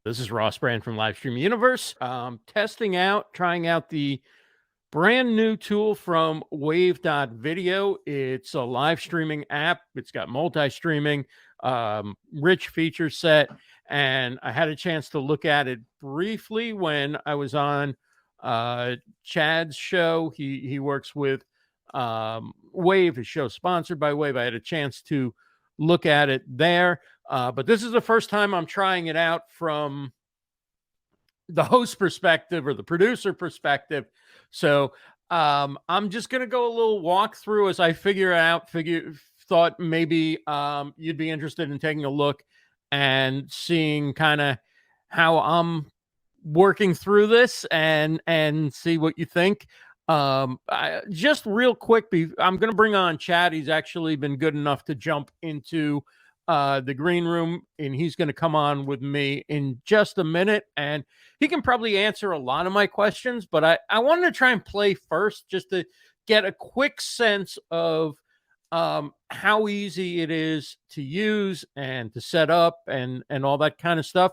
This is Ross Brand from Livestreaming Universe. Trying out the brand new tool from Wave.video. It's a live streaming app. It's got multi-streaming, rich feature set, and I had a chance to look at it briefly when I was on Chad's show. He works with Wave, his show sponsored by Wave. I had a chance to look at it there. But this is the first time I'm trying it out from the host perspective or the producer perspective. So I'm just going to go a little walkthrough as I figure it out. Thought maybe you'd be interested in taking a look and seeing kind of how I'm working through this and see what you think. Just real quick, I'm going to bring on Chad. He's actually been good enough to jump into the green room, and he's going to come on with me in just a minute, and he can probably answer a lot of my questions, but I wanted to try and play first just to get a quick sense of how easy it is to use and to set up and all that kind of stuff.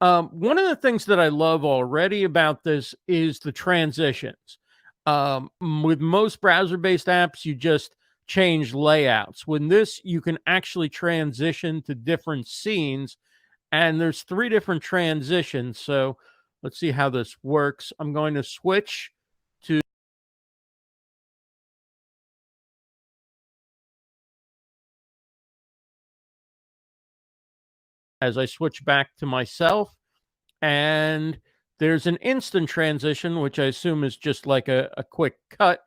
One of the things that I love already about this is the transitions. With most browser-based apps, you just change layouts. With this, you can actually transition to different scenes, and there's 3 different transitions. So let's see how this works. I'm going to switch to as I switch back to myself, and there's an instant transition, which I assume is just like a quick cut.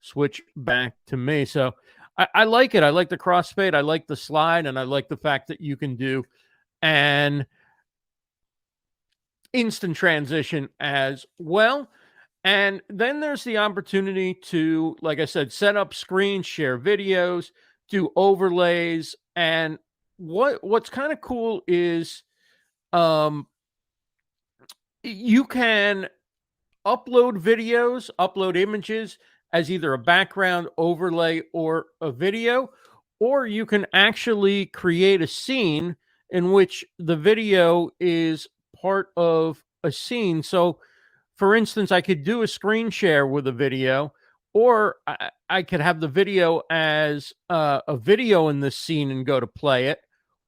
Switch back to me. So I like it. I like the crossfade. I like the slide, and I like the fact that you can do an instant transition as well. And then there's the opportunity to, like I said, set up screens, share videos, do overlays. And what's kind of cool is you can upload videos, upload images as either a background overlay or a video, or you can actually create a scene in which the video is part of a scene. So for instance, I could do a screen share with a video, or I could have the video as a video in this scene and go to play it,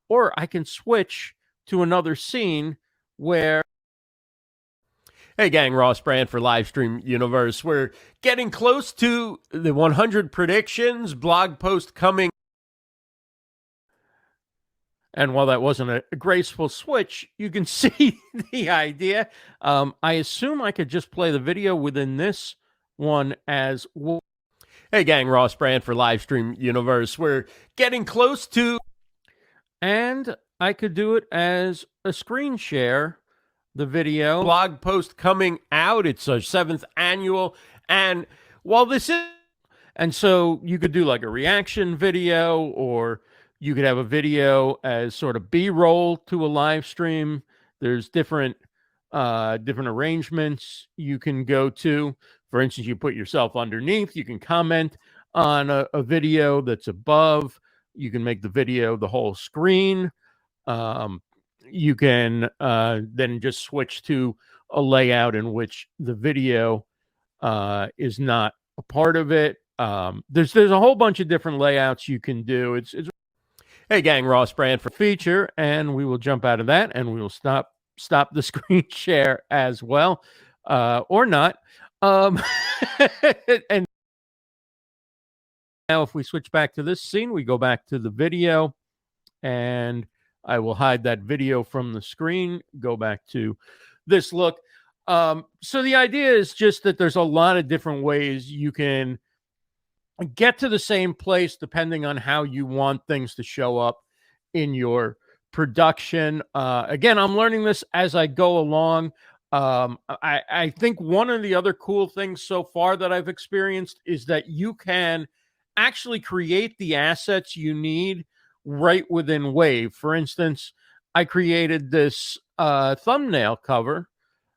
or I can switch to another scene where... Hey gang, Ross Brand for Livestream Universe. We're getting close to the 100 predictions, blog post coming. And while that wasn't a graceful switch, you can see the idea. I assume I could just play the video within this one as well. Hey gang, Ross Brand for Livestream Universe. We're getting close to... And I could do it as a screen share. The video blog post coming out. It's a 7th annual. And while this is, and so you could do like a reaction video, or you could have a video as sort of B-roll to a live stream. There's different arrangements you can go to. For instance, you put yourself underneath. You can comment on a video that's above. You can make the video the whole screen. You can then just switch to a layout in which the video is not a part of it. There's a whole bunch of different layouts you can do. It's Hey gang, Ross Brand for feature, and we will jump out of that, and we will stop the screen share as well, or not. And now if we switch back to this scene, we go back to the video, and I will hide that video from the screen, go back to this look. So the idea is just that there's a lot of different ways you can get to the same place depending on how you want things to show up in your production. Again, I'm learning this as I go along. I think one of the other cool things so far that I've experienced is that you can actually create the assets you need right within Wave. For instance, I created this thumbnail cover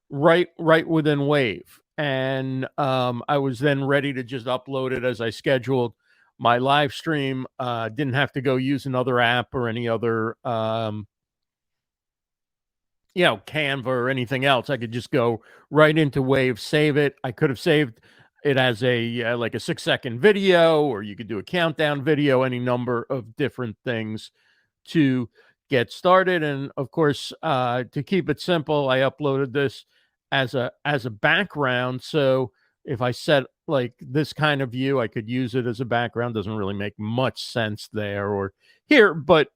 right within Wave, and I was then ready to just upload it as I scheduled my live stream. Didn't have to go use another app or any other Canva or anything else. I could just go right into Wave, save it. I could have saved it as a like a 6-second video, or you could do a countdown video, any number of different things to get started. And of course, to keep it simple, I uploaded this as a background. So if I set like this kind of view, I could use it as a background. Doesn't really make much sense there or here, but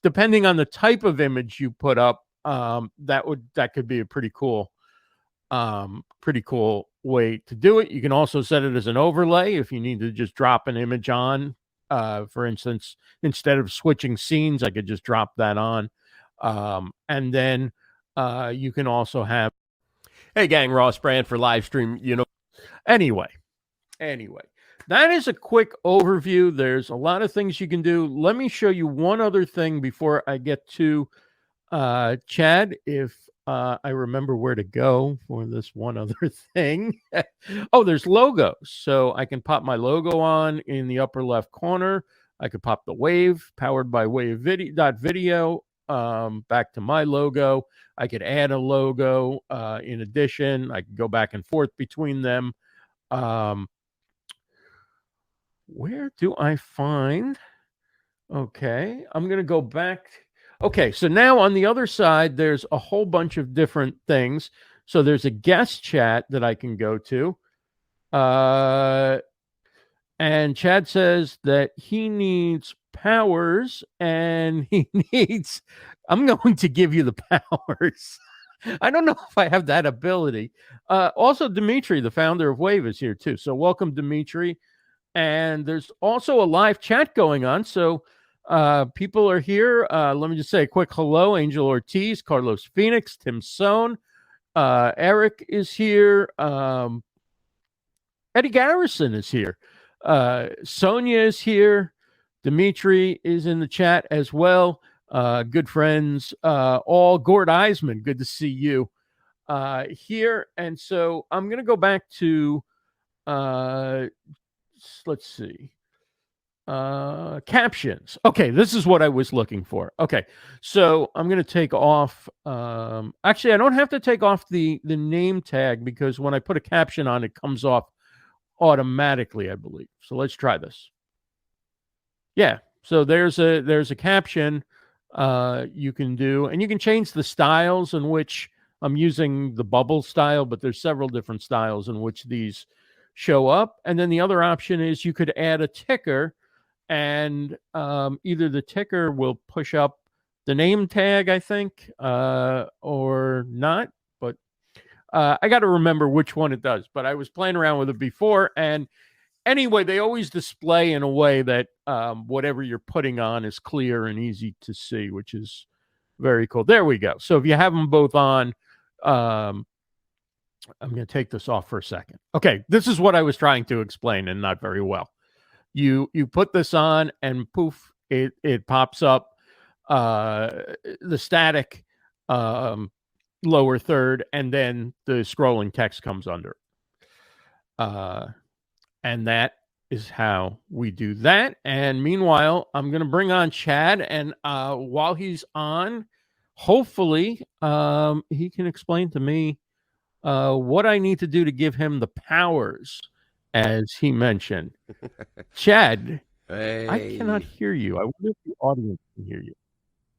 depending on the type of image you put up, that could be a pretty cool way to do it. You can also set it as an overlay if you need to just drop an image on. For instance, instead of switching scenes, I could just drop that on. And then you can also have, hey gang, Ross Brand for Livestream. Anyway, that is a quick overview. There's a lot of things you can do. Let me show you one other thing before I get to Chad, if I remember where to go for this one other thing. Oh, there's logos. So I can pop my logo on in the upper left corner. I could pop the Wave, powered by Wave.video, back to my logo. I could add a logo in addition. I could go back and forth between them. Where do I find? Okay, I'm going to go back. Okay, so now on the other side, there's a whole bunch of different things. So there's a guest chat that I can go to. And Chad says that he needs powers and he needs, I'm going to give you the powers. I don't know if I have that ability. Also, Dimitri, the founder of Wave, is here too. So welcome, Dimitri. And there's also a live chat going on. So people are here. Let me just say a quick hello. Angel Ortiz, Carlos Phoenix, Tim Sohn, Eric is here. Eddie Garrison is here. Sonya is here. Dimitri is in the chat as well. Good friends. All Gord Eisman, good to see you here. And so I'm going to go back to, let's see. Captions. Okay, this is what I was looking for. Okay, so I'm going to take off. Actually, I don't have to take off the name tag because when I put a caption on, it comes off automatically, I believe. So let's try this. Yeah, so there's a caption you can do, and you can change the styles in which I'm using the bubble style, but there's several different styles in which these show up. And then the other option is you could add a ticker, and either the ticker will push up the name tag, I think, or not. But I got to remember which one it does. But I was playing around with it before, and anyway, they always display in a way that whatever you're putting on is clear and easy to see, which is very cool. There we go. So if you have them both on, I'm going to take this off for a second. Okay, this is what I was trying to explain, and not very well. You put this on, and poof, it pops up the static lower third, and then the scrolling text comes under. And that is how we do that. And meanwhile, I'm going to bring on Chad, and while he's on, hopefully he can explain to me what I need to do to give him the powers, as he mentioned. Chad, Hey. I cannot hear you. I wonder if the audience can hear you.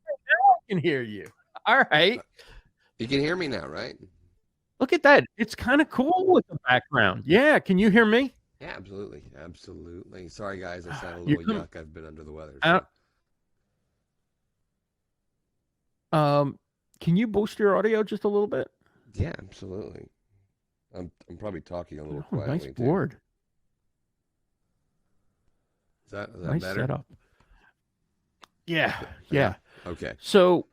Now I can hear you. All right. You can hear me now, right? Look at that. It's kind of cool with the background. Yeah. Can you hear me? Yeah, absolutely. Absolutely. Sorry, guys. I sound a little yuck. I've been under the weather. Can you boost your audio just a little bit? Yeah, absolutely. I'm probably talking a little quietly. Nice board. Is that nice better? Setup. Yeah. Okay. So,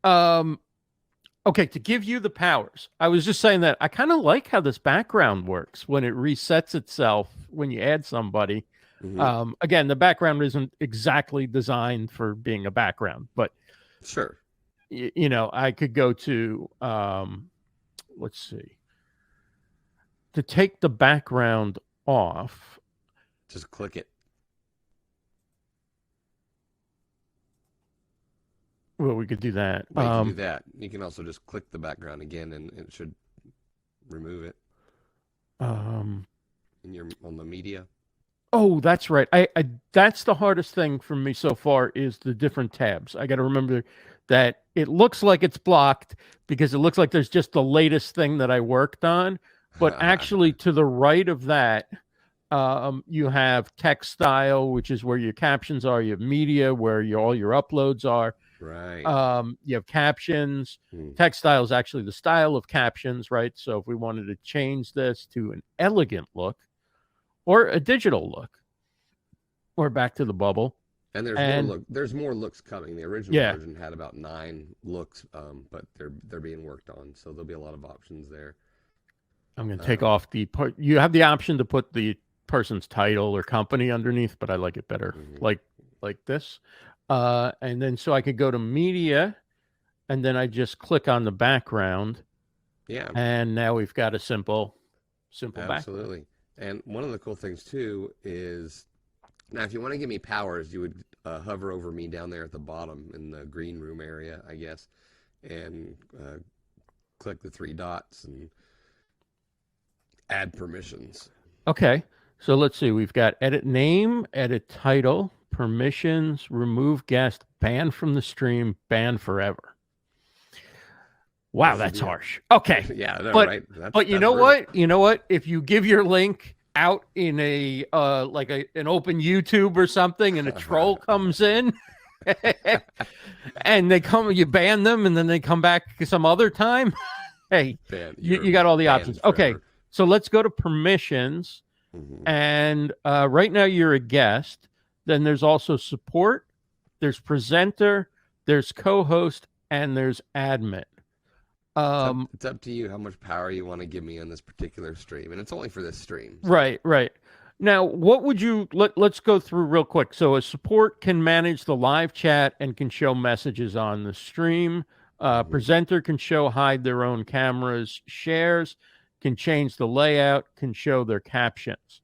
okay, to give you the powers, I was just saying that I kind of like how this background works when it resets itself when you add somebody. Mm-hmm. Again, the background isn't exactly designed for being a background, but sure. I could go to, let's see, to take the background off. Just click it. Well, we could do that. Well, you can do that. You can also just click the background again, and it should remove it Um, on the media. oh, that's right. I that's the hardest thing for me so far is the different tabs. I got to remember that it looks like it's blocked because it looks like there's just the latest thing that I worked on, but actually to the right of that, you have text style, which is where your captions are. You have media, where all your uploads are. Right. You have captions. Text style is actually the style of captions, right? So if we wanted to change this to an elegant look or a digital look, or back to the bubble. And there's more looks coming. The original version had about 9 looks, but they're being worked on, so there'll be a lot of options there. I'm going to take off the part. You have the option to put the person's title or company underneath, but I like it better like this. And then so I could go to media, and then I just click on the background. Yeah. And now we've got a simple background. Absolutely. And one of the cool things too is, now if you want to give me powers, you would hover over me down there at the bottom in the green room area, I guess, and click the 3 dots and add permissions. Okay. So let's see. We've got edit name, edit title, permissions, remove guest, ban from the stream, ban forever. Wow, that's harsh. Okay. Yeah, no, but, right. But you know what? You know what? If you give your link out in a like an open YouTube or something, and a troll comes in and you ban them, and then they come back some other time. Hey, you got all the options. Okay, so let's go to permissions. And right now you're a guest. Then there's also support, there's presenter, there's co-host, and there's admin. It's up to you how much power you want to give me on this particular stream, and it's only for this stream. So. Right. Now, what would you let's go through real quick. So a support can manage the live chat and can show messages on the stream. Presenter can hide their own cameras, shares, can change the layout, can show their captions.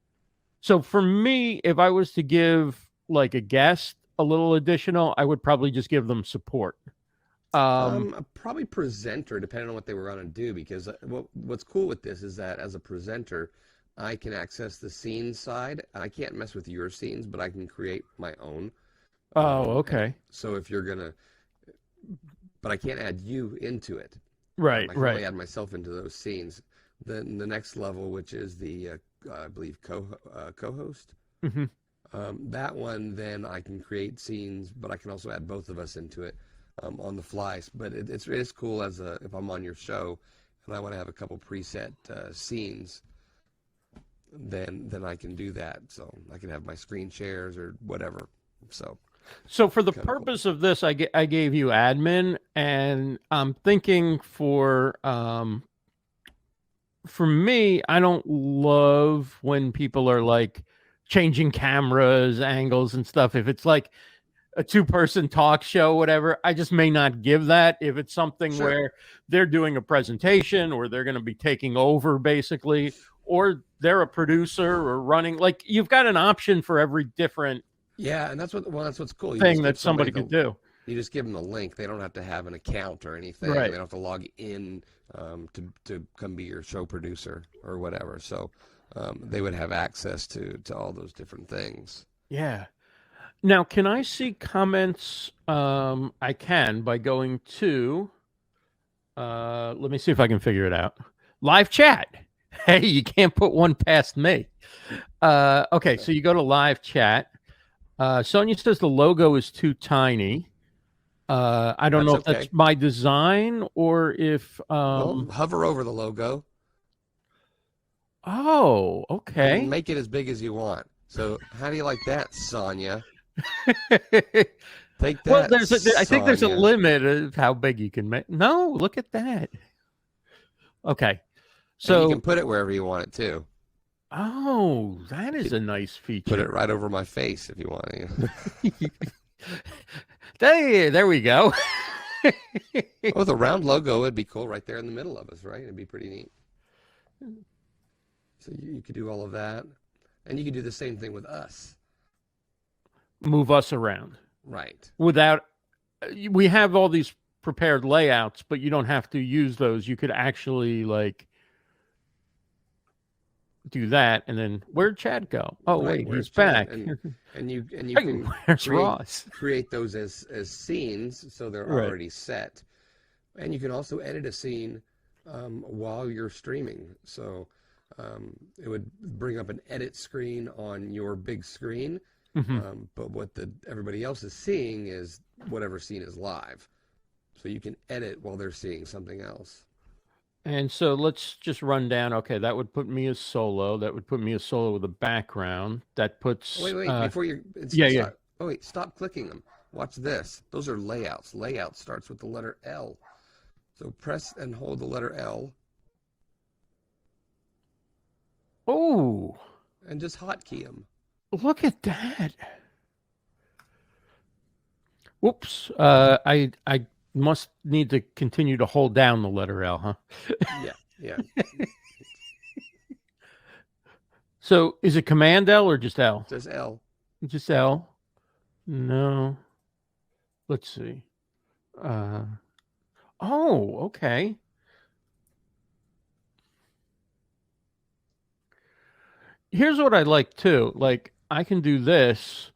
So for me, if I was to give like a guest a little additional, I would probably just give them support. Probably presenter, depending on what they were going to do, because what's cool with this is that as a presenter, I can access the scene side. I can't mess with your scenes, but I can create my own. Okay. So if you're going to, but I can't add you into it. Right, I can only add myself into those scenes. Then the next level, which is the, I believe, co-host. That one, then I can create scenes, but I can also add both of us into it. On the fly, but it's cool if I'm on your show and I want to have a couple preset scenes, then I can do that. So I can have my screen shares or whatever. So for the purpose of this, I gave you admin, and I'm thinking for me, I don't love when people are like changing cameras, angles, and stuff. If it's like a 2-person talk show, whatever, I just may not give that. If it's something where they're doing a presentation, or they're going to be taking over basically, or they're a producer or running, like you've got an option for every different. Yeah. And that's what's cool. Thing that somebody could do. You just give them the link. They don't have to have an account or anything. Right. They don't have to log in to come be your show producer or whatever. So they would have access to all those different things. Yeah. Now, can I see comments? I can by going to, let me see if I can figure it out. Live chat. Hey, you can't put one past me. Okay, so you go to live chat. Sonya says the logo is too tiny. I don't know if that's my design or if... well, hover over the logo. Oh, okay. And make it as big as you want. So how do you like that, Sonya? Take that. Well, I think there's a limit of how big you can make. No, look at that. Okay, so and you can put it wherever you want it too. Oh, that is a nice feature. Put it right over my face if you want. There we go. Oh, the round logo would be cool right there in the middle of us, right? It'd be pretty neat. So you could do all of that, and you could do the same thing with us. Move us around. Right. Without we have all these prepared layouts, but you don't have to use those. You could actually like do that, and then where'd Chad go? Oh Right, wait, where's he's Chad? back. And you Hey, can where's create Ross? create those as scenes, so they're Right. already set. And you can also edit a scene while you're streaming. So it would bring up an edit screen on your big screen, Mm-hmm. but what everybody else is seeing is whatever scene is live. So you can edit while they're seeing something else. And so let's just run down. Okay, that would put me as solo. That would put me as solo with a background. That Oh, puts wait, before you yeah, yeah. stop. Oh wait, stop clicking them. Watch this. Those are layouts. Layout starts with the letter L. So press and hold the letter L Oh, and just hotkey them. look at that. Whoops. I must need to continue to hold down the letter L, huh? Yeah, yeah. So is it Command L or just L? Just L. Just L. No. Let's see. Oh, okay. Here's what I like too. Like I can do this.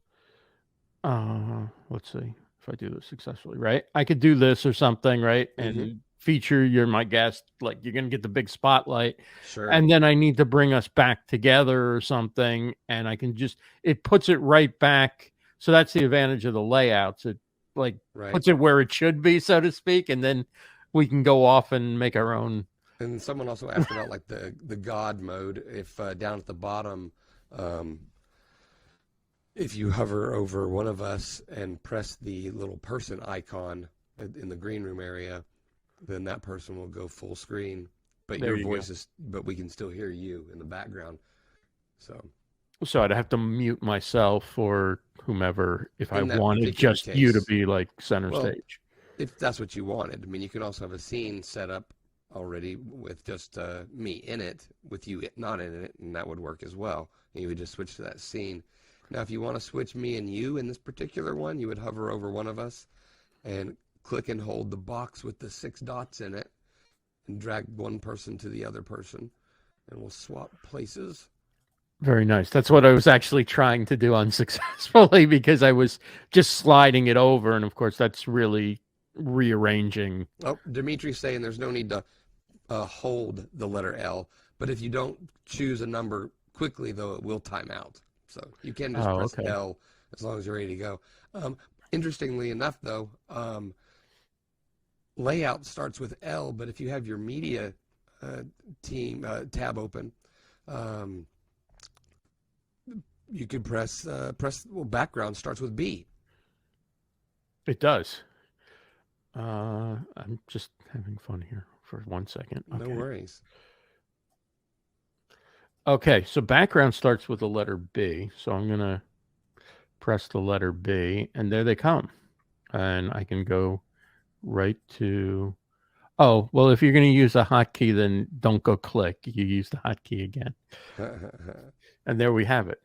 Let's see if I do this successfully, right? I could do this or something, right? And feature you're my guest, like you're gonna get the big spotlight. Sure. And then I need to bring us back together or something, and I can just it puts it right back. So that's the advantage of the layouts. It like puts it where it should be, so to speak, and then we can go off and make our own. And someone also asked about like the God mode. If down at the bottom, if you hover over one of us and press the little person icon in the green room area, then that person will go full screen. But your voice is, but we can still hear you in the background. So I'd have to mute myself or whomever if I in that wanted particular just you to be like center well, stage. if that's what you wanted. I mean, you can also have a scene set up already with just me in it, with you not in it, and that would work as well. And you would just switch to that scene. Now, if you want to switch me and you in this particular one, you would hover over one of us and click and hold the box with the 6 dots in it and drag one person to the other person, and we'll swap places. Very nice. That's what I was actually trying to do unsuccessfully because I was just sliding it over, and of course that's really rearranging. Oh, Dimitri's saying there's no need to hold the letter L, but if you don't choose a number quickly, though, it will time out. So you can just press L as long as you're ready to go. Interestingly enough, though, layout starts with L, but if you have your media team tab open, you could press well, background starts with B. It does. I'm just having fun here for 1 second. Okay. No worries. Okay, so background starts with the letter B. So I'm going to press the letter B, and there they come. And I can go right to... Oh, well, if you're going to use a hotkey, then don't go click. You use the hotkey again. And there we have it.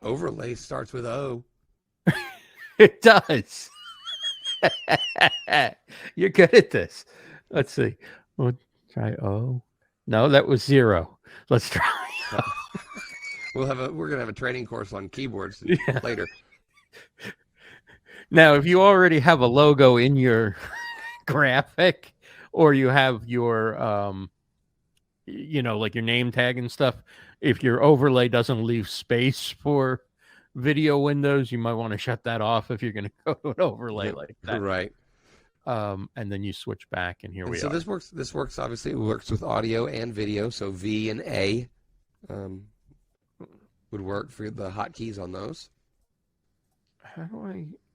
Overlay starts with O. It does. You're good at this. Let's see. We'll try O. No, that was 0. Let's try. We're gonna have a training course on keyboards later. Now, if you already have a logo in your graphic, or you have your like your name tag and stuff, if your overlay doesn't leave space for video windows, you might want to shut that off if you're going to go to an overlay like that. Right. And then you switch back, and here we are. So this works obviously. It works with audio and video. So V and A would work for the hotkeys on those. How do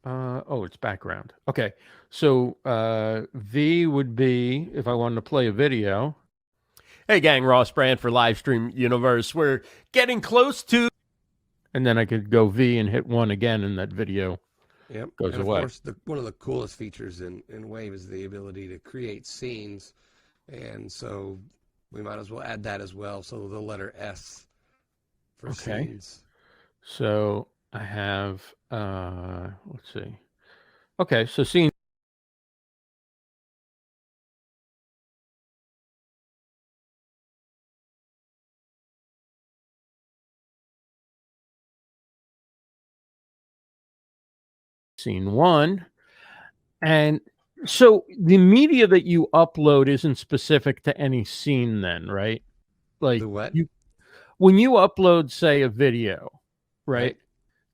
I? Oh, it's background. Okay, so V would be if I wanted to play a video. Hey, gang, Ross Brand for Livestream Universe. We're getting close to... And then I could go V and hit 1 again, and that video goes away. Of course, one of the coolest features in Wave is the ability to create scenes. And so we might as well add that as well. So the letter S for scenes. So I have, let's see. Okay, so scene scene 1. And so the media that you upload isn't specific to any scene then, right? Like The what? when you upload, say, a video, Right. right?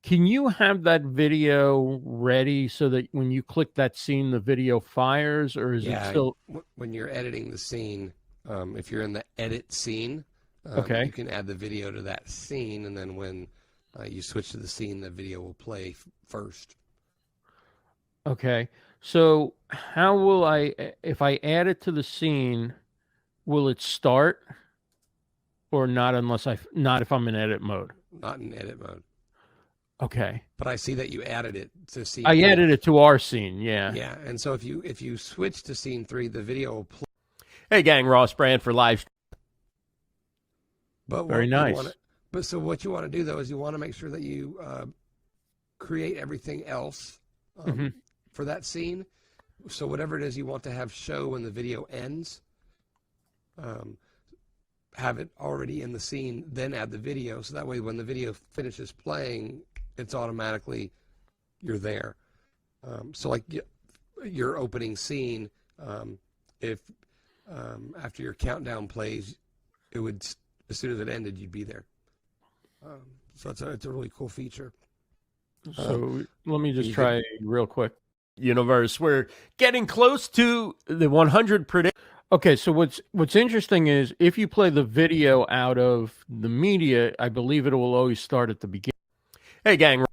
Can you have that video ready so that when you click that scene, the video fires, or is it Yeah, still when you're editing the scene, if you're in the edit scene, okay? you can add the video to that scene, and then when you switch to the scene, the video will play first. Okay. So how will if I add it to the scene, will it start or not unless not if I'm in edit mode? Not in edit mode. Okay. But I see that you added it to scene I 3. added it to our scene, yeah. Yeah, and so if you switch to scene 3, the video will play. Hey gang, Ross Brand for live. But Very nice. So what you want to do though is you want to make sure that you create everything else for that scene. So whatever it is you want to have show when the video ends, have it already in the scene, then add the video. So that way when the video finishes playing, it's automatically, you're there. So like your opening scene, if after your countdown plays, it would, as soon as it ended, you'd be there. So it's a really cool feature. So let me just try real quick. Universe, we're getting close to the 100 predict. Okay, so what's interesting is if you play the video out of the media, I believe it will always start at the beginning. Hey gang,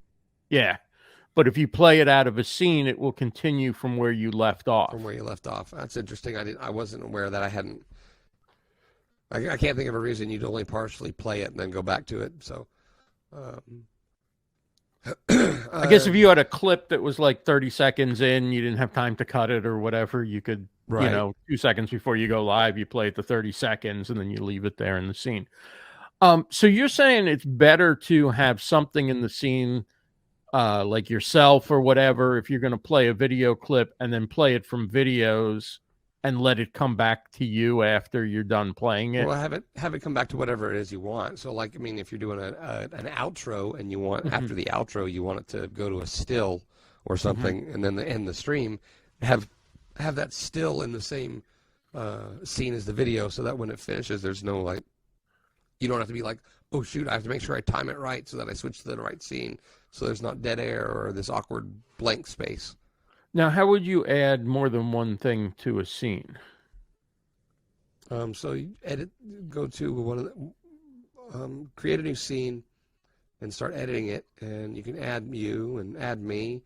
yeah. But if you play it out of a scene, it will continue from where you left off. From where you left off. That's interesting. I wasn't aware of that. I can't think of a reason you'd only partially play it and then go back to it. So, I guess if you had a clip that was like 30 seconds in, you didn't have time to cut it or whatever, you could, right. you know, 2 seconds before you go live, you play it to 30 seconds and then you leave it there in the scene. So you're saying it's better to have something in the scene, like yourself or whatever, if you're going to play a video clip and then play it from videos and let it come back to you after you're done playing it. Well, have it come back to whatever it is you want. So, like, I mean, if you're doing an outro and you want after the outro, you want it to go to a still or something, and then end the stream, have that still in the same scene as the video, so that when it finishes, there's no like, you don't have to be like, oh shoot, I have to make sure I time it right so that I switch to the right scene, so there's not dead air or this awkward blank space. Now, how would you add more than one thing to a scene? So you go to one of the, create a new scene and start editing it, and you can add you and add me,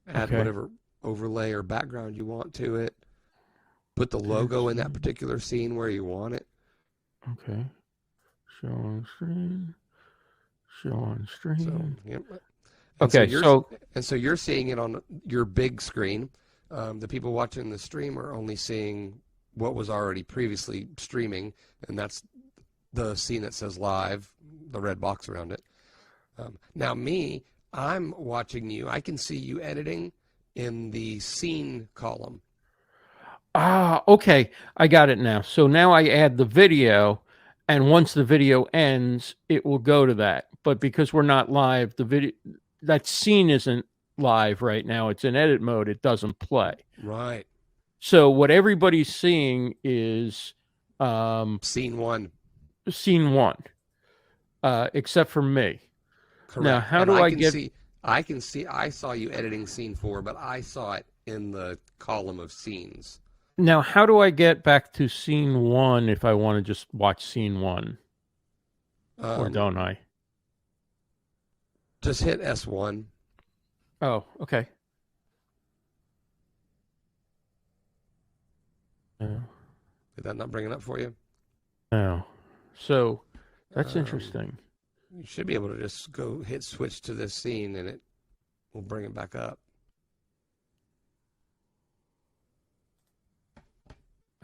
add whatever overlay or background you want to it, put the logo in that particular scene where you want it. Okay. Show on screen. Show on screen. So, yep. Okay, so you're seeing it on your big screen. The people watching the stream are only seeing what was already previously streaming, and that's the scene that says live, the red box around it. Now me, I'm watching you. I can see you editing in the scene column. Ah, okay. I got it now. So now I add the video, and once the video ends, it will go to that. But because we're not live, the video, that scene isn't live right now. It's in edit mode. It doesn't play. Right. So what everybody's seeing is scene one. Scene one, except for me. Correct. Now, how do I get? I can see. I saw you editing scene 4, but I saw it in the column of scenes. Now, how do I get back to scene 1 if I want to just watch scene 1? Or don't I? Just hit S1. Oh, okay. Did that not bring it up for you? No. So that's interesting. You should be able to just go hit switch to this scene and it will bring it back up.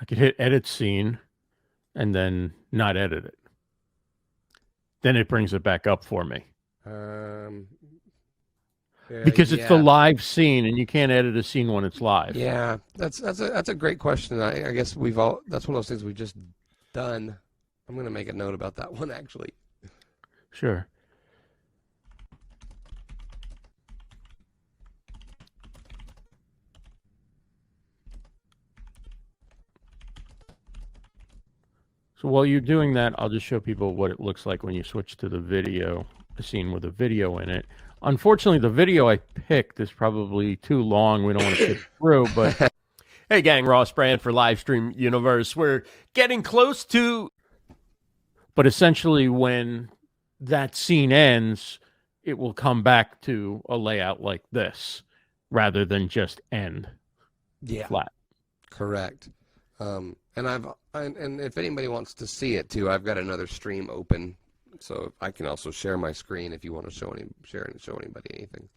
I could hit edit scene and then not edit it. Then it brings it back up for me. Because it's the live scene, and you can't edit a scene when it's live. Yeah, that's a great question. I guess that's one of those things we've just done. I'm going to make a note about that one actually. Sure. So while you're doing that, I'll just show people what it looks like when you switch to the video, a scene with a video in it. Unfortunately, the video I picked is probably too long. We don't want to skip through, but hey gang, Ross Brand for Livestream Universe. We're getting close to, but essentially when that scene ends, it will come back to a layout like this rather than just end flat. Correct. And if anybody wants to see it too, I've got another stream open, so I can also share my screen if you want to show anybody anything.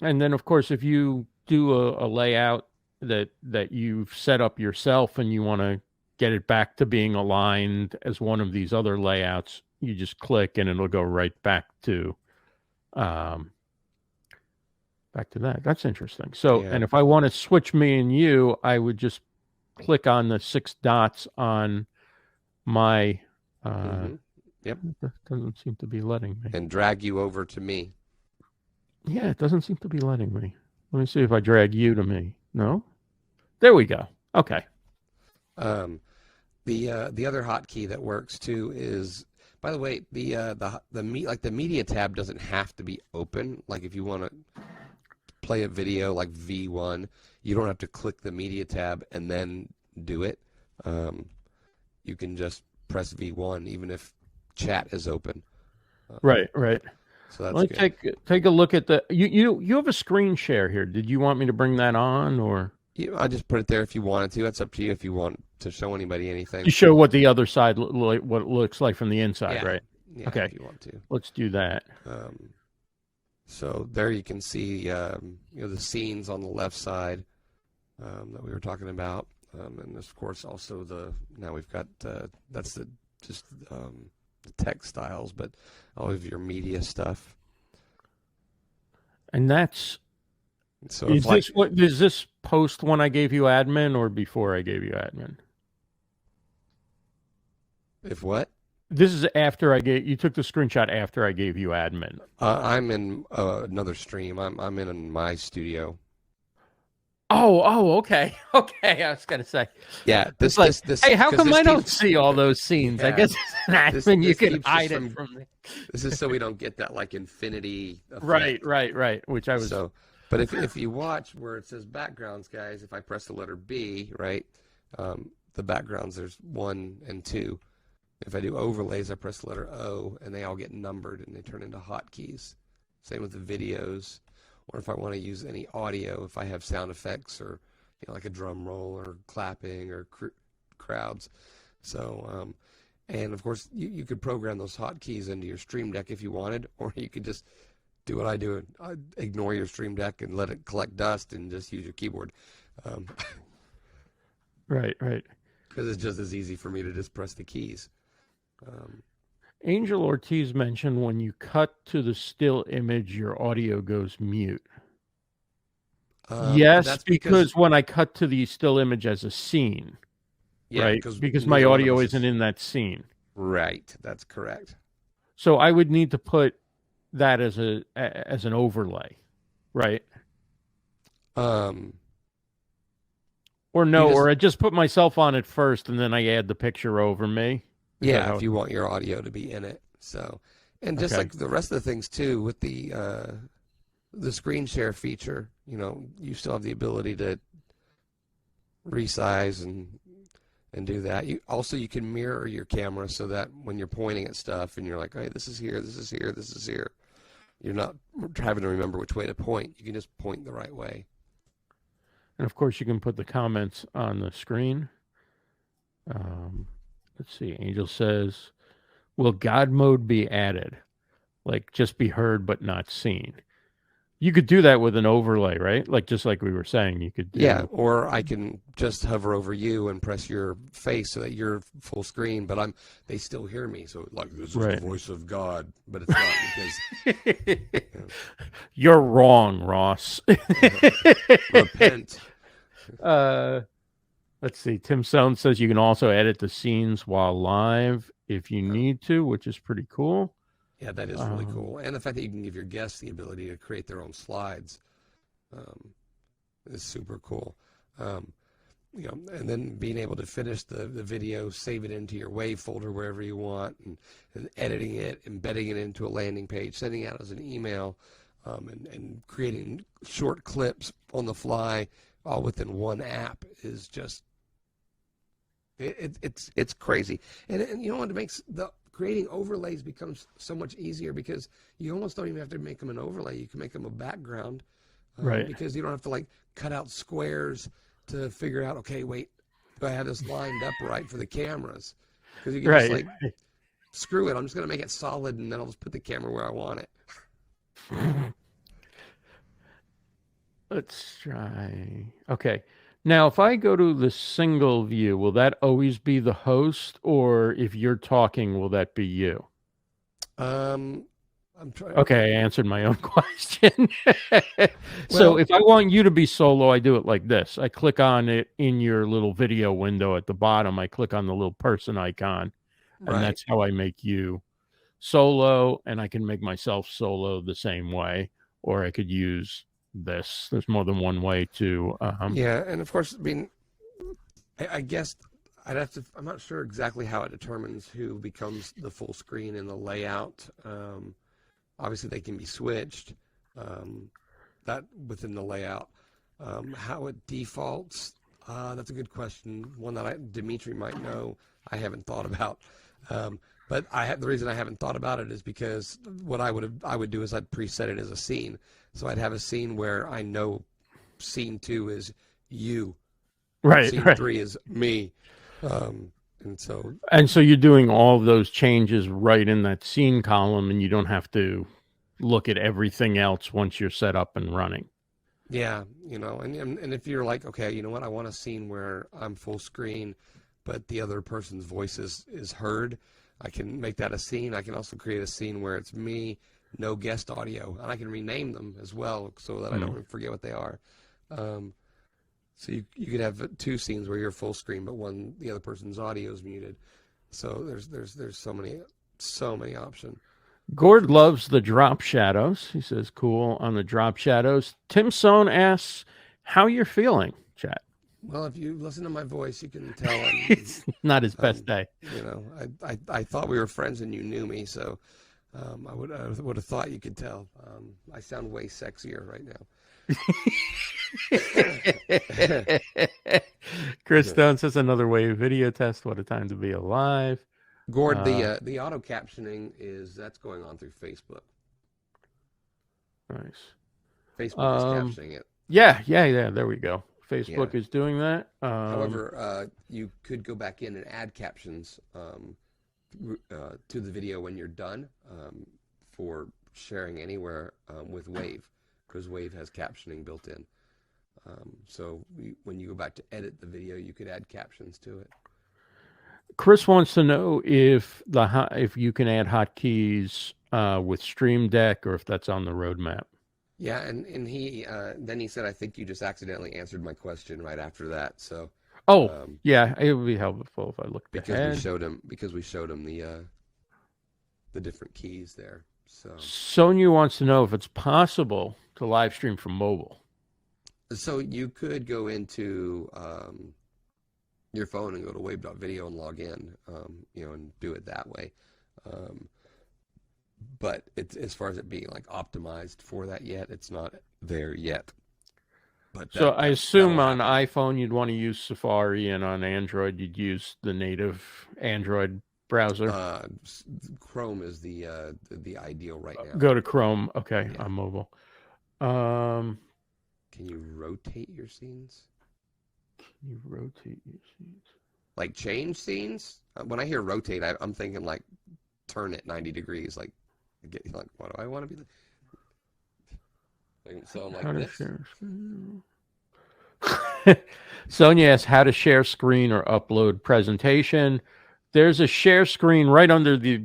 And then, of course, if you do a layout that you've set up yourself and you want to get it back to being aligned as one of these other layouts, you just click and it'll go right back to that. That's interesting. So, and if I want to switch me and you, I would just click on the 6 dots on my Yep. That doesn't seem to be letting me. And drag you over to me. Yeah, it doesn't seem to be letting me. Let me see if I drag you to me. No? There we go. Okay. The other hotkey that works too is, by the way, the media tab doesn't have to be open. Like if you want to play a video like V1, you don't have to click the media tab and then do it. You can just press V1 even if chat is open. Right. So that's Let me good. take a look at the you have a screen share here. Did you want me to bring that on, or I just put it there if you wanted to. That's up to you if you want to show anybody anything. you show what the other side what it looks like from the inside, right? Yeah, okay. If you want to. Let's do that. So there you can see the scenes on the left side that we were talking about, and of course also now we've got that's the textiles, but all of your media stuff. And that's so. Is this post when I gave you admin or before I gave you admin? If what? This is after you took the screenshot after I gave you admin. I'm in another stream. I'm in my studio. Oh, okay. Okay, I was gonna say. Yeah, this. Hey, how come I don't see all those scenes? Yeah, I guess it's an admin. You can hide it from me. This is so we don't get that like infinity effect. Right. Which I was. So, but if you watch where it says backgrounds, guys, if I press the letter B, right, the backgrounds there's 1 and 2. If I do overlays, I press the letter O, and they all get numbered, and they turn into hotkeys. Same with the videos. Or if I want to use any audio, if I have sound effects or like a drum roll or clapping or crowds. So, and of course, you could program those hotkeys into your Stream Deck if you wanted, or you could just do what I do and ignore your Stream Deck and let it collect dust and just use your keyboard. Right. Because it's just as easy for me to just press the keys. Angel Ortiz mentioned when you cut to the still image, your audio goes mute. Yes, because when I cut to the still image as a scene, right? Because my audio isn't in that scene. Right, that's correct. So I would need to put that as an overlay, right? Or no, or I just put myself on it first and then I add the picture over me. Yeah, if you want your audio to be in it. So, and just like the rest of the things too, with the screen share feature, you still have the ability to resize and do that. You can mirror your camera so that when you're pointing at stuff and you're like, hey, this is here, this is here, this is here, you're not having to remember which way to point. You can just point the right way. And of course, you can put the comments on the screen. Let's see. Angel says, will God mode be added? Like just be heard but not seen. You could do that with an overlay, right? Like just like we were saying, you could do. Yeah, or I can just hover over you and press your face so that you're full screen, but they still hear me. So like this is the voice of God, but it's not because you're wrong, Ross. Repent. Let's see. Tim Stone says you can also edit the scenes while live if you need to, which is pretty cool. Yeah, that is really cool. And the fact that you can give your guests the ability to create their own slides is super cool. and then being able to finish the video, save it into your Wave folder wherever you want, and editing it, embedding it into a landing page, sending it out as an email, and creating short clips on the fly, all within one app is just it's crazy. And you know what, it makes the creating overlays becomes so much easier because you almost don't even have to make them an overlay. You can make them a background, right? Because you don't have to like cut out squares to figure out, okay, wait, do I have this lined up right for the cameras? Because you can just like, screw it, I'm just going to make it solid, and then I'll just put the camera where I want it. Let's try. Okay. Now, if I go to the single view, will that always be the host, or if you're talking, will that be you? I'm trying. Okay, I answered my own question. So if I want you to be solo, I do it like this. I click on it in your little video window at the bottom. I click on the little person icon, and that's how I make you solo, and I can make myself solo the same way, or I could use this. There's more than one way to... yeah, and of course, I mean, I guess I'd have to... I'm not sure exactly how it determines who becomes the full screen in the layout. Obviously, they can be switched, that within the layout. How it defaults, that's a good question. One that Dimitri might know. I haven't thought about. But the reason I haven't thought about it is because what I would do is I'd preset it as a scene. So I'd have a scene where I know scene 2 is you. Right. Scene 3 is me. And so you're doing all of those changes right in that scene column, and you don't have to look at everything else once you're set up and running. Yeah, and if you're like, okay, you know what, I want a scene where I'm full screen, but the other person's voice is heard, I can make that a scene. I can also create a scene where it's me, no guest audio, and I can rename them as well so that I don't forget what they are. So you could have 2 scenes where you're full screen, but the other person's audio is muted. So there's so many options. Gord loves the drop shadows. He says, cool on the drop shadows. Tim Sohn asks, how you're feeling, chat? Well, if you listen to my voice, you can tell it's not his best day. I thought we were friends and you knew me, so I would have thought you could tell. I sound way sexier right now. Chris Stone says another Wave video test. What a time to be alive. Gord, the auto captioning that's going on through Facebook. Nice. Facebook is captioning it. Yeah. There we go. Facebook is doing that. However, you could go back in and add captions to the video when you're done for sharing anywhere with Wave, because Wave has captioning built in. So when you go back to edit the video, you could add captions to it. Chris wants to know if you can add hotkeys with Stream Deck, or if that's on the roadmap. Yeah, and he then he said, I think you just accidentally answered my question right after that. So yeah, it would be helpful if I looked ahead. Because we showed him the different keys there. So Sonya wants to know if it's possible to live stream from mobile. So you could go into your phone and go to Wave.video and log in, and do it that way. But as far as it being like optimized for that yet, it's not there yet. But so I assume on iPhone you'd want to use Safari, and on Android you'd use the native Android browser. Chrome is the ideal right now. Go to Chrome, okay, on mobile. Can you rotate your scenes? Like change scenes? When I hear rotate, I'm thinking like turn it 90 degrees. Like what do I want to be? So I'm like this. Sonia asks how to share screen or upload presentation. There's a share screen right under the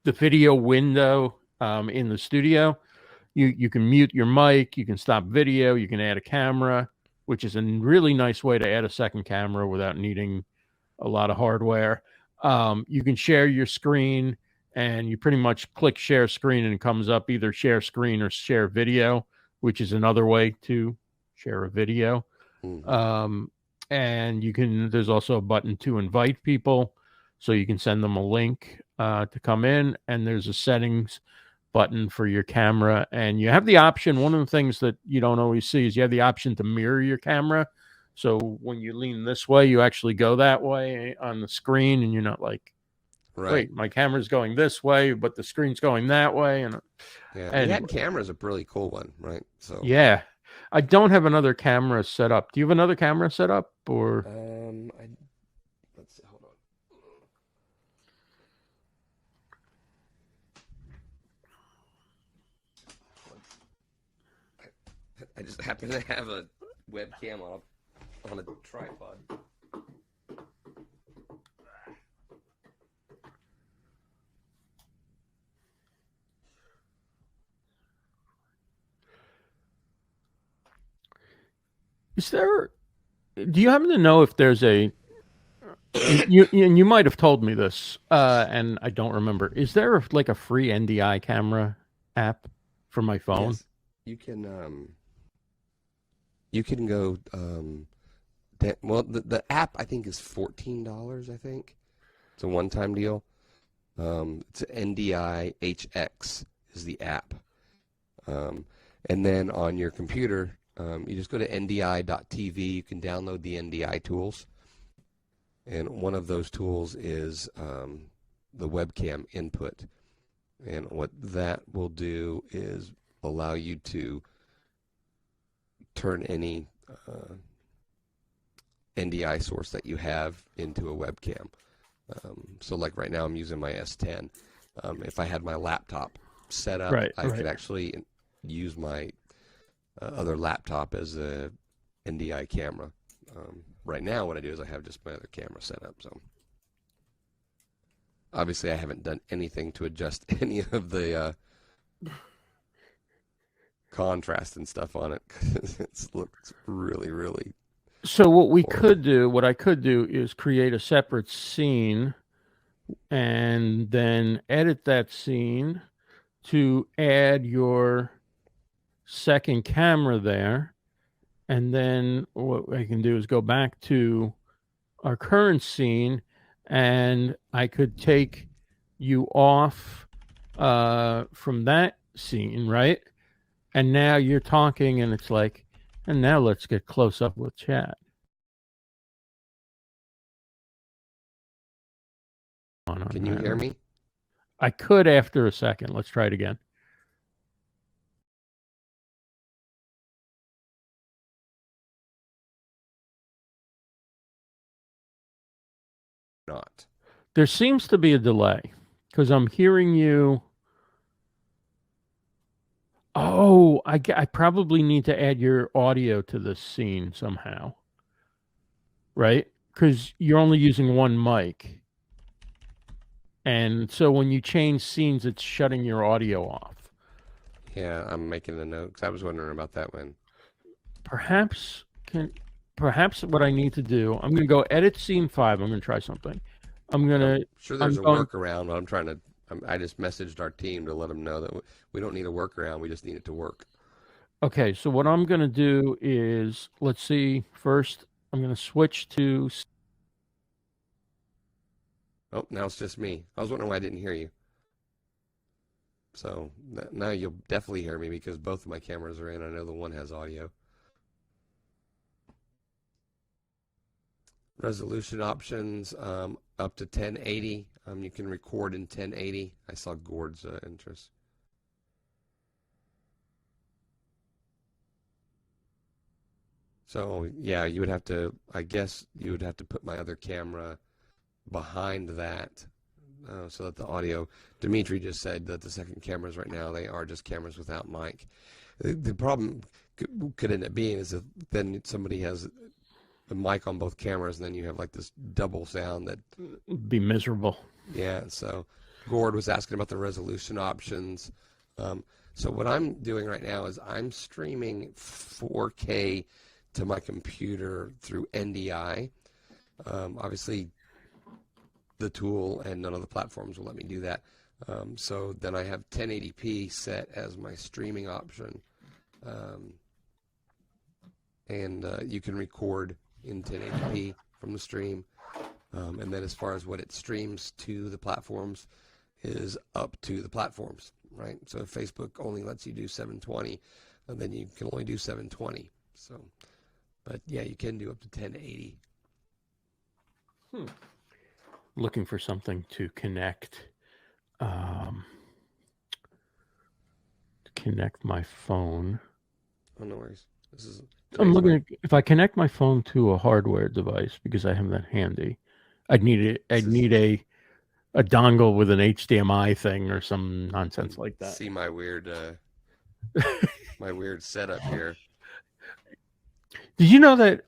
video window in the studio. You can mute your mic, you can stop video, you can add a camera, which is a really nice way to add a second camera without needing a lot of hardware. You can share your screen, and you pretty much click share screen and it comes up either share screen or share video, which is another way to share a video. and there's also a button to invite people, so you can send them a link to come in, and there's a settings button for your camera, and you have the option. One of the things that you don't always see is you have the option to mirror your camera, so when you lean this way, you actually go that way on the screen, and you're not like, wait, my camera's going this way, but the screen's going that way. And yeah, anyway. the head camera is a really cool one, right? So yeah, I don't have another camera set up. Do you have another camera set up, or? Let's see. Hold on. I just happen to have a webcam on a tripod. Do you happen to know if there's and you might have told me this, and I don't remember. Is there like a free NDI camera app for my phone? Yes. You can go, well, the app I think is $14, I think. It's a one-time deal. It's NDI HX is the app. And then on your computer, you just go to ndi.tv. You can download the NDI tools. And one of those tools is the webcam input. And what that will do is allow you to turn any NDI source that you have into a webcam. So like right now I'm using my S10. If I had my laptop set up, I could actually use my other laptop as a NDI camera. Right now what I do is I have just my other camera set up. So obviously I haven't done anything to adjust any of the contrast and stuff on it, because it looks really, really. So what I could do is create a separate scene and then edit that scene to add your second camera there. And then what I can do is go back to our current scene, and I could take you off from that scene, right? And now you're talking, and it's like, and now let's get close up with chat. Can you hear me? I could after a second. Let's try it again. Not. There seems to be a delay because I'm hearing you. Oh, I probably need to add your audio to this scene somehow, right? Because you're only using one mic. And so when you change scenes, it's shutting your audio off. Yeah, I'm making a note because I was wondering about that one. Perhaps what I need to do, I'm going to go edit scene 5. I'm going to try something. I'm sure there's a workaround, but I just messaged our team to let them know that we don't need a workaround. We just need it to work. Okay, so what I'm going to do is, let's see, first I'm going to switch to... Oh, now it's just me. I was wondering why I didn't hear you. So now you'll definitely hear me because both of my cameras are in. I know the one has audio. Resolution options up to 1080. You can record in 1080. I saw Gord's interest. So yeah, you would have to. I guess you would have to put my other camera behind that so that the audio. Dimitri just said that the second cameras right now, they are just cameras without mic. The problem could end up being is that then somebody has the mic on both cameras, and then you have like this double sound that would be miserable. Yeah, so Gord was asking about the resolution options. So what I'm doing right now is I'm streaming 4K to my computer through NDI. Obviously, the tool and none of the platforms will let me do that. So then I have 1080p set as my streaming option. And you can record in 1080p from the stream. And then as far as what it streams to the platforms is up to the platforms, right? So if Facebook only lets you do 720, then you can only do 720. So, but yeah, you can do up to 1080. Looking for something to connect. Connect my phone. Oh, no worries. I'm looking at, if I connect my phone to a hardware device, because I have that handy, I'd need a dongle with an HDMI thing or some nonsense like that. See my weird my weird setup here. Did you know that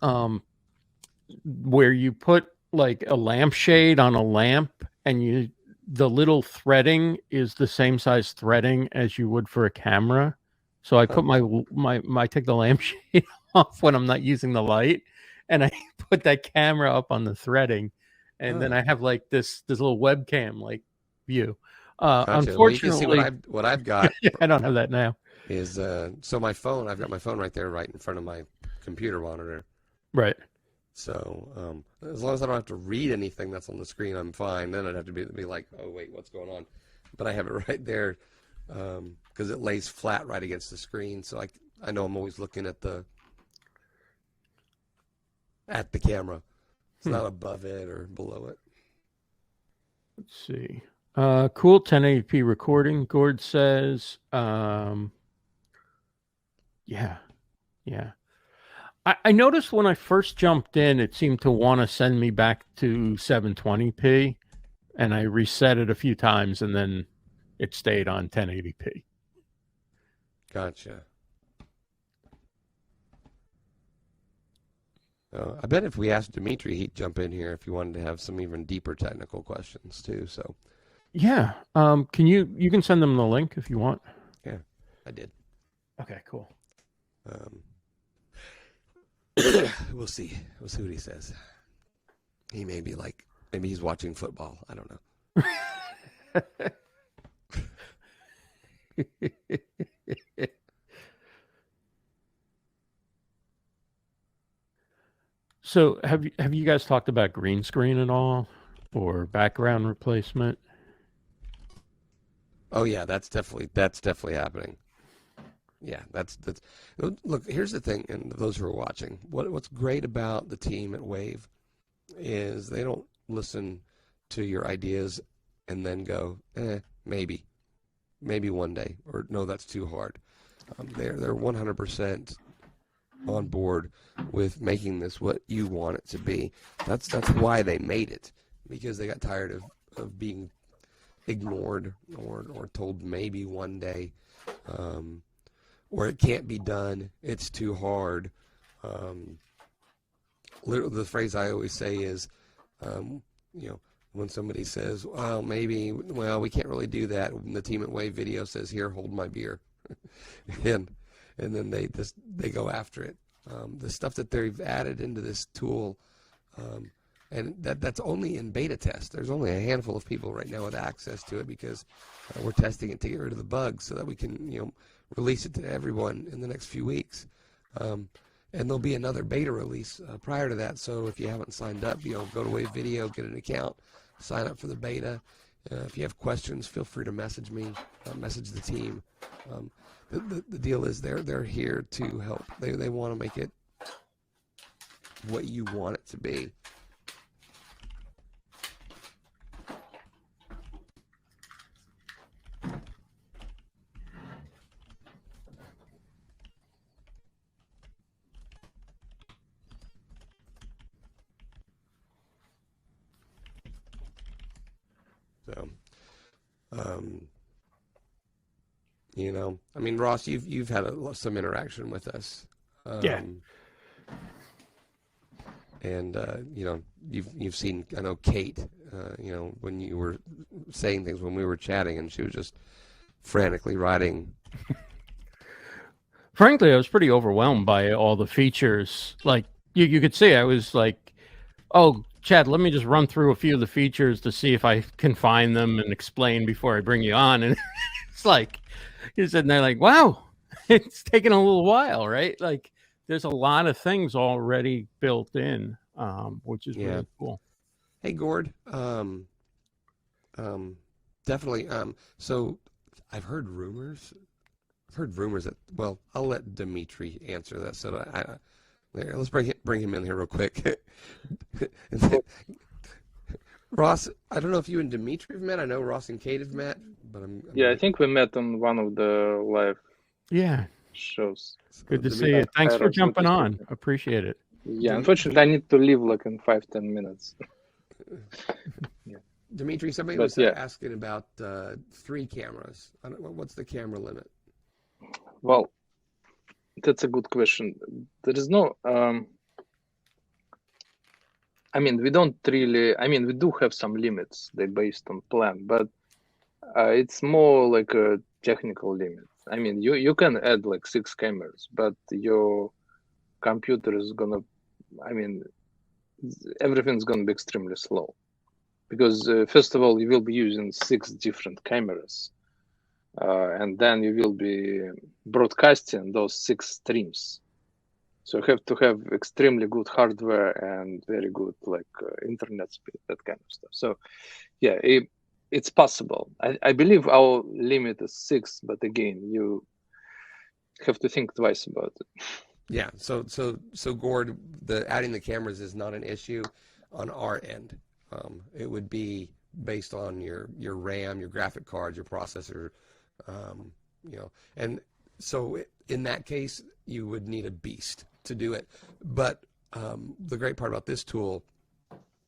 where you put like a lampshade on a lamp and the little threading is the same size threading as you would for a camera? So I put I take the lampshade off when I'm not using the light, and I put that camera up on the threading, and then I have like this little webcam like view. Gotcha. Unfortunately, well, you can see what I've got. I don't have that now. Is so my phone? I've got my phone right there, right in front of my computer monitor. Right. So as long as I don't have to read anything that's on the screen, I'm fine. Then I'd have to be like, oh wait, what's going on? But I have it right there because it lays flat right against the screen, so I know I'm always looking at the camera. It's not above it or below it. Let's see. Cool 1080p recording. Gord says, yeah. I noticed when I first jumped in, it seemed to want to send me back to 720p, and I reset it a few times, and then it stayed on 1080p. Gotcha. I bet if we asked Dimitri, he'd jump in here if you wanted to have some even deeper technical questions too. So, yeah. Can you can send them the link if you want? Yeah, I did. Okay, cool. We'll see. We'll see what he says. He may be like, maybe he's watching football. I don't know. So have you guys talked about green screen at all, or background replacement? Oh yeah, that's definitely happening. Yeah, that's look, here's the thing, and those who are watching, what's great about the team at Wave is they don't listen to your ideas and then go, maybe one day, or no, that's too hard. They're 100% on board with making this what you want it to be. That's why they made it, because they got tired of being ignored or told maybe one day, or it can't be done, it's too hard. Literally, the phrase I always say is, when somebody says, well, we can't really do that, when the team at Wave.video says, here, hold my beer. and then they go after it. The stuff that they've added into this tool, and that's only in beta test. There's only a handful of people right now with access to it because we're testing it to get rid of the bugs so that we can, release it to everyone in the next few weeks. And there'll be another beta release prior to that. So if you haven't signed up, go to Wave.video, get an account, sign up for the beta. If you have questions, feel free to message me, message the team. The deal is they're here to help. They want to make it what you want it to be. So, Ross, you've had some interaction with us. Yeah. And you've seen, I know, Kate, when you were saying things when we were chatting, and she was just frantically writing. Frankly, I was pretty overwhelmed by all the features. Like you could see, I was like, oh, Chad, let me just run through a few of the features to see if I can find them and explain before I bring you on. And it's like, you're sitting there like, wow, it's taken a little while, right? Like there's a lot of things already built in, which is really cool. Hey, Gord. Definitely. So I've heard rumors. I've heard rumors that. Well, I'll let Dimitri answer that. So let's bring him in here real quick. Ross, I don't know if you and Dimitri have met. I know Ross and Kate have met, but I think we met on one of the live shows. Good to see you. Thanks for jumping on. Appreciate it. Yeah, unfortunately, I need to leave like in 5-10 minutes. Dimitri, somebody was asking about 3 cameras. What's the camera limit? Well, that's a good question. There is no. I mean, we don't really. I mean, we do have some limits. They're based on plan, but it's more like a technical limit. I mean, you can add like 6 cameras, but your computer is gonna. I mean, everything's gonna be extremely slow, because first of all, you will be using 6 different cameras, and then you will be broadcasting those 6 streams. So you have to have extremely good hardware and very good like internet speed, that kind of stuff. So yeah, it's possible. I believe our limit is 6, but again, you have to think twice about it. Yeah. So Gord, adding the cameras is not an issue on our end. It would be based on your RAM, your graphic card, your processor, and so in that case, you would need a beast to do it. But the great part about this tool,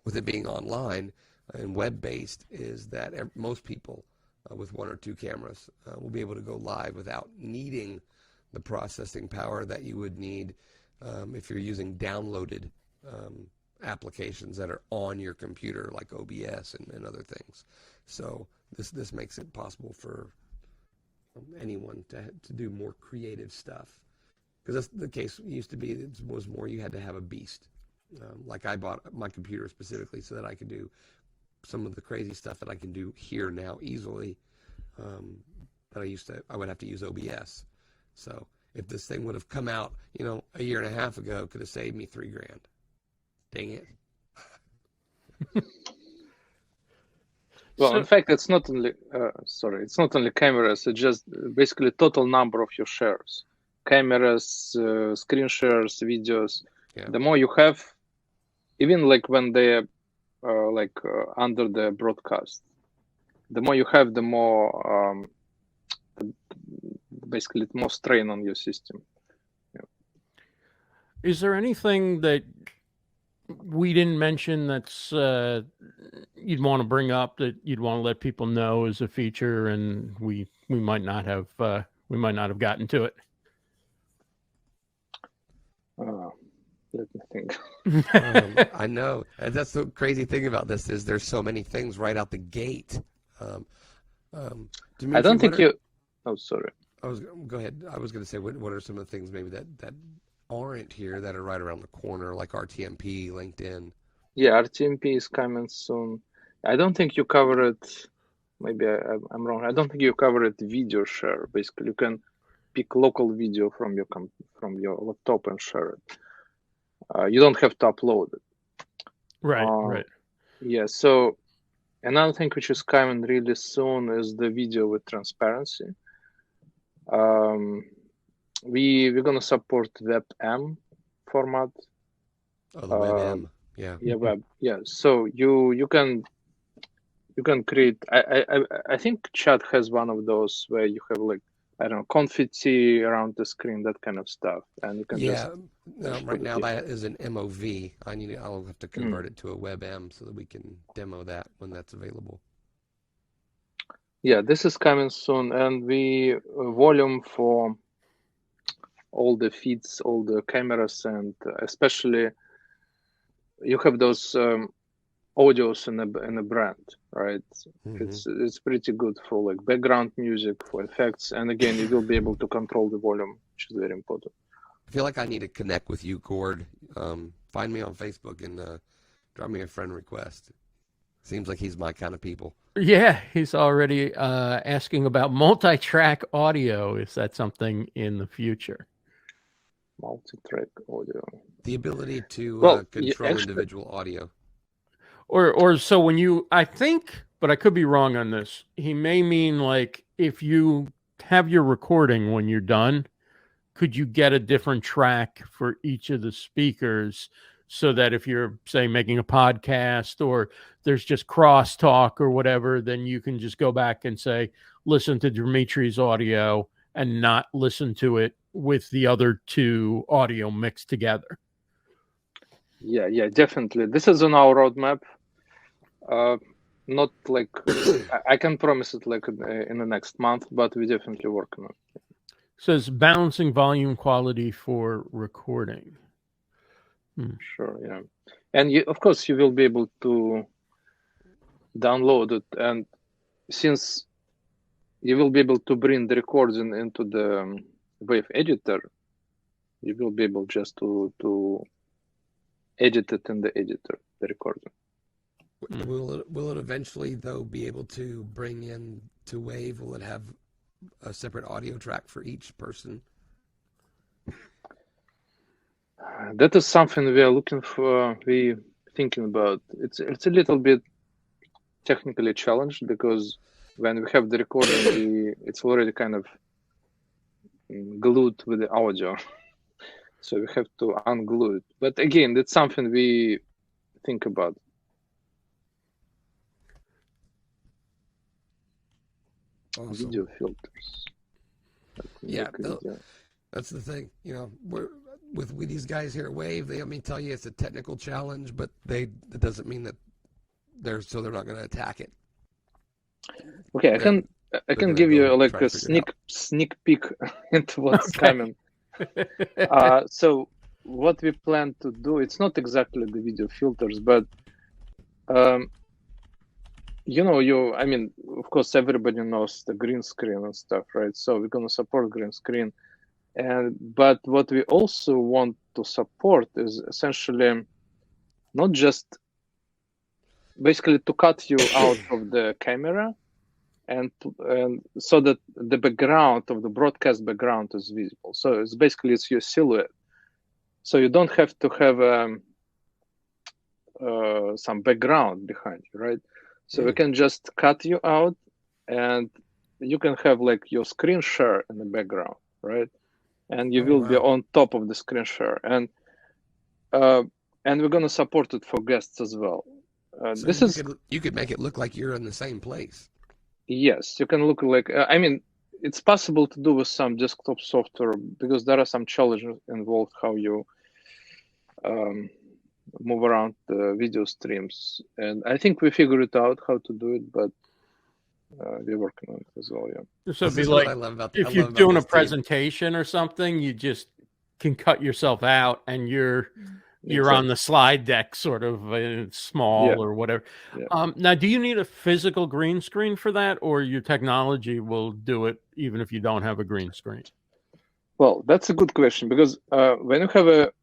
with it being online and web-based, is that most people with 1 or 2 cameras will be able to go live without needing the processing power that you would need if you're using downloaded applications that are on your computer, like OBS and other things. So this makes it possible for anyone to do more creative stuff. Because that's the case used to be. It was more you had to have a beast. Like I bought my computer specifically so that I could do some of the crazy stuff that I can do here now easily. That I would have to use OBS. So if this thing would have come out, a year and a half ago, it could have saved me $3,000. Dang it. Well, in fact, it's not only it's not only cameras. It's just basically total number of your shares, cameras, screen shares, videos. Yeah. The more you have, even like when they're under the broadcast, the more you have, the more basically more strain on your system. Yeah. Is there anything that we didn't mention that's you'd want to bring up, that you'd want to let people know as a feature, and we might not have gotten to it? Let me think. I know, and that's the crazy thing about this is there's so many things right out the gate. Dimitri, I don't think you. Oh, sorry. Go ahead. I was going to say, what are some of the things maybe that aren't here that are right around the corner, like RTMP, LinkedIn? Yeah, RTMP is coming soon. I don't think you covered. Maybe I'm wrong. I don't think you covered video share. Basically, you can pick local video from your laptop and share it. You don't have to upload it. Right. Right. Yeah. So another thing which is coming really soon is the video with transparency. We're gonna support WebM format. Oh, the WebM. Yeah. Yeah, web. Yeah. So you can create. I think chat has one of those where you have like, I don't know, confetti around the screen, that kind of stuff, and you can right now that is an MOV. I'll have to convert it to a WebM so that we can demo that when that's available. Yeah, this is coming soon, and we volume for all the feeds, all the cameras, and especially you have those audios in a brand, right? Mm-hmm. It's pretty good for like background music, for effects, and again, you will be able to control the volume, which is very important. I feel like I need to connect with you, Gord. Find me on Facebook and drop me a friend request. Seems like he's my kind of people. Yeah, he's already asking about multi-track audio. Is that something in the future? Multi-track audio. The ability to control actually, individual audio. Or so when you, I think, but I could be wrong on this. He may mean like if you have your recording when you're done, could you get a different track for each of the speakers so that if you're, say, making a podcast or there's just crosstalk or whatever, then you can just go back and say, listen to Dimitri's audio and not listen to it with the other two audio mixed together? Yeah, definitely. This is on our roadmap. Not like I can promise it like in the next month, but we're definitely working on it. Says balancing volume quality for recording. Sure, yeah. And of course, you will be able to download it. And since you will be able to bring the recording into the Wave editor, you will be able just to edit it in the editor, the recording. Will it eventually, though, be able to bring in to Wave? Will it have a separate audio track for each person? That is something we are looking for. We thinking about. It's a little bit technically challenged because when we have the recording, it's already kind of glued with the audio, so we have to unglue it. But again, that's something we think about. Awesome. Video filters. Yeah, that's the thing. You know, with these guys here at Wave, they let me tell you it's a technical challenge, but that doesn't mean that they're not going to attack it. Okay, I can give you like a sneak peek into what's coming. So what we plan to do, it's not exactly the video filters, but I mean, of course, everybody knows the green screen and stuff, right? So we're going to support green screen. But what we also want to support is essentially not just basically to cut you out of the camera and so that the background of the broadcast background is visible. So it's your silhouette. So you don't have to have some background behind you, right? So we can just cut you out and you can have like your screen share in the background, right? And you will be on top of the screen share. And we're going to support it for guests as well. So you could make it look like you're in the same place. Yes, you can look like, I mean, it's possible to do with some desktop software because there are some challenges involved how you move around the video streams. And I think we figured it out how to do it, but we're working on it as well, yeah. So it'd be like if you're doing a presentation or something, you just can cut yourself out and you're on the slide deck sort of small or whatever. Yeah. Now, do you need a physical green screen for that, or your technology will do it even if you don't have a green screen? Well, that's a good question because when you have a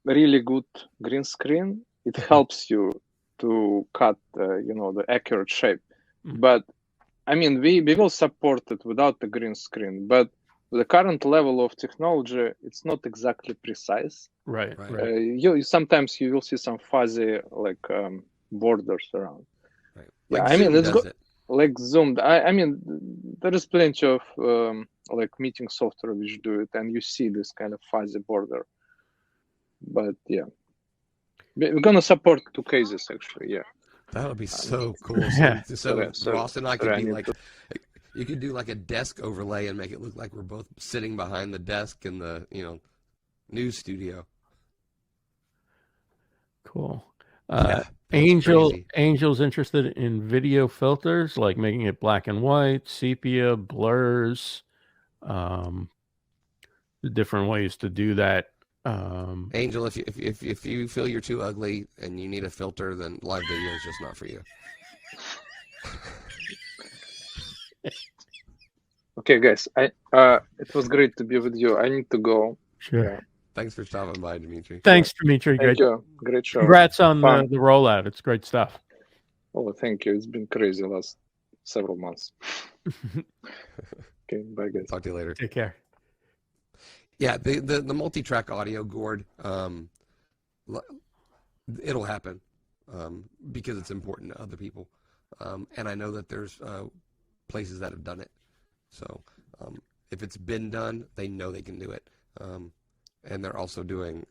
really good green screen, it helps you to cut, the accurate shape. But I mean, we will support it without the green screen, but with the current level of technology, it's not exactly precise. Right. Sometimes you will see some fuzzy like borders around. Right. Like Zoom, I mean, does it. Like Zoom. I mean, there is plenty of like meeting software which do it, and you see this kind of fuzzy border. But yeah, we're gonna support two cases actually. Yeah. That would be so cool. So Ross and I could be like, you could do like a desk overlay and make it look like we're both sitting behind the desk in the, news Cool. Angel's interested in video filters, like making it black and white, sepia, blurs, the different ways to do that. Angel, if you feel you're too ugly and you need a filter, then live video is just not for you. Okay, guys, it was great to be with you. I need to go. Sure. Yeah. Thanks for stopping by, Dimitri. Thanks, Dimitri. Thank you. Great show. Congrats on the rollout. It's great stuff. Oh, thank you. It's been crazy last several months. Okay, bye, guys. Talk to you later. Take care. Yeah, the multi-track audio, Gord, it'll happen because it's important to other people. And I know that there's places that have done it. So if it's been done, they know they can do it. And they're also doing,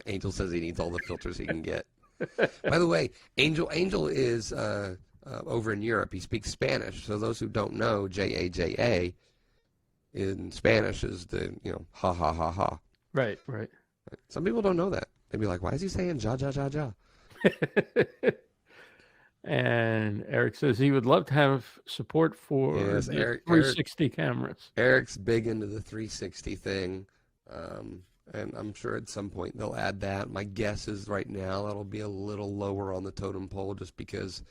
Angel says he needs all the filters he can get. By the way, Angel is over in Europe. He speaks Spanish. So those who don't know, Jaja in Spanish is the, ha, ha, ha, ha. Right, right. Some people don't know that. They'd be like, why is he saying ja, ja, ja, ja? And Eric says he would love to have support for Yes, the Eric, 360 cameras. Eric's big into the 360 thing. And I'm sure at some point they'll add that. My guess is right now that'll be a little lower on the totem pole just because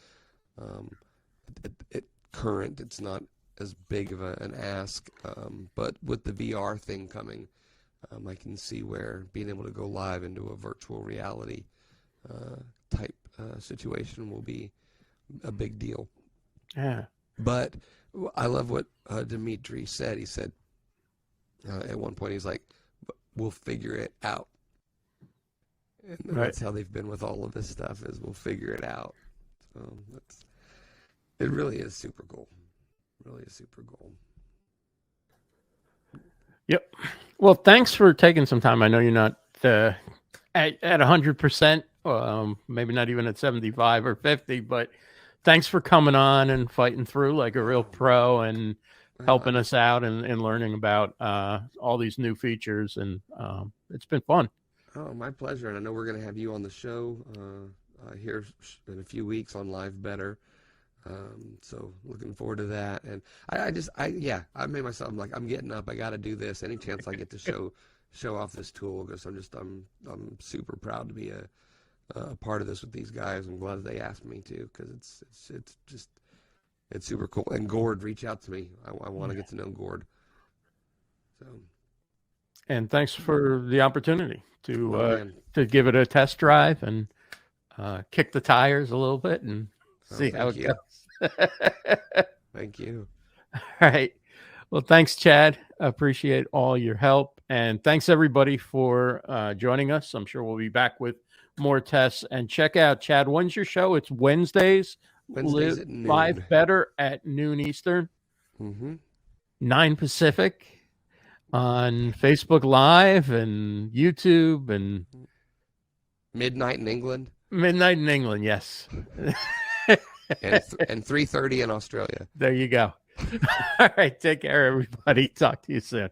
current it's not as big of an ask. But with the VR thing coming, I can see where being able to go live into a virtual reality type situation will be a big deal. Yeah. But I love what Dimitri said. He said at one point, he's like, we'll figure it out. And that's how they've been with all of this stuff, is we'll figure it out. So it really is super cool. Really is super cool. Yep. Well, thanks for taking some time. I know you're not at 100%, maybe not even at 75 or 50, but thanks for coming on and fighting through like a real pro and helping us out and learning about all these new features. And it's been fun. Oh, my pleasure. And I know we're going to have you on the show here in a few weeks on Live Better. So looking forward to that. And I made myself, I'm getting up. I got to do this. Any chance I get to show off this tool, because I'm super proud to be a part of this with these guys. I'm glad they asked me to, because it's super cool. And Gord, reach out to me. I want to get to know Gord. So. And thanks for the opportunity to give it a test drive and kick the tires a little bit and see how it goes. Thank you. All right. Well, thanks, Chad. I appreciate all your help. And thanks, everybody, for joining us. I'm sure we'll be back with more tests. And check out, Chad, when's your show? It's Wednesdays at noon. Live Better at noon Eastern, 9 Pacific, on Facebook Live and YouTube and midnight in England. Midnight in England, yes. and 3:30 in Australia. There you go. All right, take care, everybody. Talk to you soon.